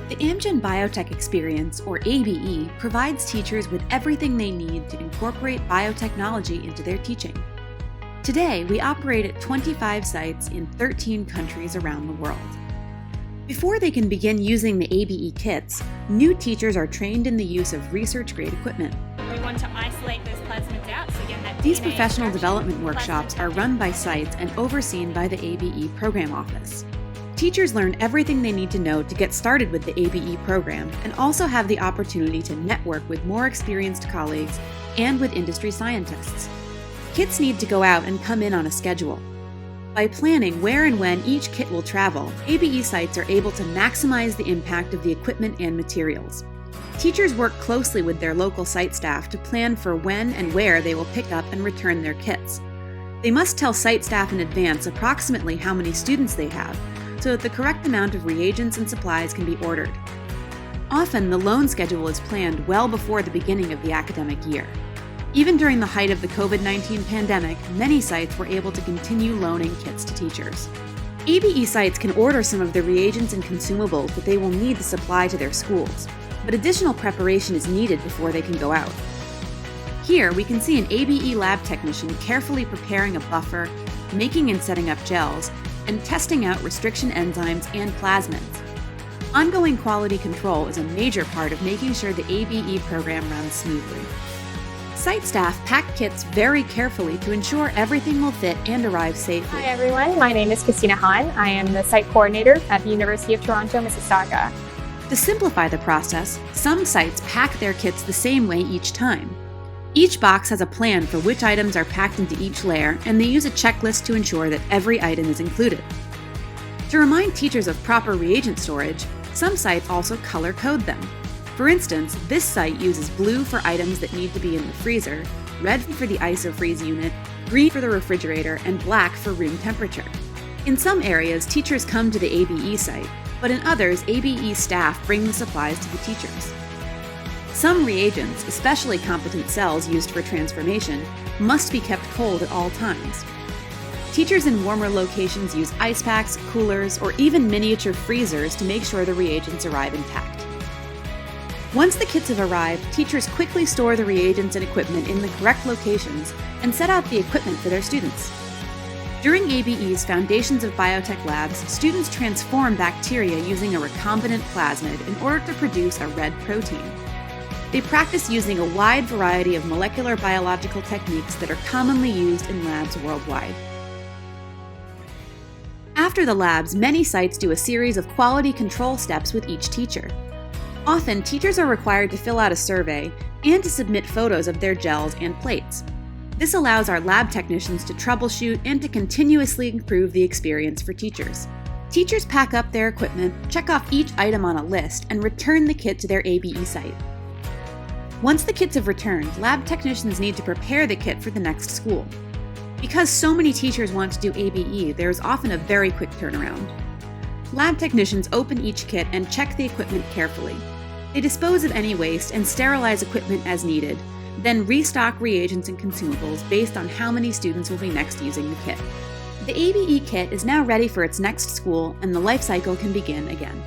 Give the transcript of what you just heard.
The Amgen Biotech Experience, or ABE, provides teachers with everything they need to incorporate biotechnology into their teaching. Today, we operate at 25 sites in 13 countries around the world. Before they can begin using the ABE kits, new teachers are trained in the use of research-grade equipment. We want to isolate those plasmids out, so again, that These DNA professional extraction, development workshops are run by sites and overseen by the ABE Program Office. Teachers learn everything they need to know to get started with the ABE program and also have the opportunity to network with more experienced colleagues and with industry scientists. Kits need to go out and come in on a schedule. By planning where and when each kit will travel, ABE sites are able to maximize the impact of the equipment and materials. Teachers work closely with their local site staff to plan for when and where they will pick up and return their kits. They must tell site staff in advance approximately how many students they have, so that the correct amount of reagents and supplies can be ordered. Often, the loan schedule is planned well before the beginning of the academic year. Even during the height of the COVID-19 pandemic, many sites were able to continue loaning kits to teachers. ABE sites can order some of the reagents and consumables that they will need to supply to their schools, but additional preparation is needed before they can go out. Here, we can see an ABE lab technician carefully preparing a buffer, making and setting up gels, and testing out restriction enzymes and plasmids. Ongoing quality control is a major part of making sure the ABE program runs smoothly. Site staff pack kits very carefully to ensure everything will fit and arrive safely. Hi everyone, my name is Christina Hahn. I am the site coordinator at the University of Toronto, Mississauga. To simplify the process, some sites pack their kits the same way each time. Each box has a plan for which items are packed into each layer, and they use a checklist to ensure that every item is included. To remind teachers of proper reagent storage, some sites also color code them. For instance, this site uses blue for items that need to be in the freezer, red for the ISOFreeze unit, green for the refrigerator, and black for room temperature. In some areas, teachers come to the ABE site, but in others, ABE staff bring the supplies to the teachers. Some reagents, especially competent cells used for transformation, must be kept cold at all times. Teachers in warmer locations use ice packs, coolers, or even miniature freezers to make sure the reagents arrive intact. Once the kits have arrived, teachers quickly store the reagents and equipment in the correct locations and set out the equipment for their students. During ABE's Foundations of Biotech labs, students transform bacteria using a recombinant plasmid in order to produce a red protein. They practice using a wide variety of molecular biological techniques that are commonly used in labs worldwide. After the labs, many sites do a series of quality control steps with each teacher. Often, teachers are required to fill out a survey and to submit photos of their gels and plates. This allows our lab technicians to troubleshoot and to continuously improve the experience for teachers. Teachers pack up their equipment, check off each item on a list, and return the kit to their ABE site. Once the kits have returned, lab technicians need to prepare the kit for the next school. Because so many teachers want to do ABE, there is often a very quick turnaround. Lab technicians open each kit and check the equipment carefully. They dispose of any waste and sterilize equipment as needed, then restock reagents and consumables based on how many students will be next using the kit. The ABE kit is now ready for its next school, and the life cycle can begin again.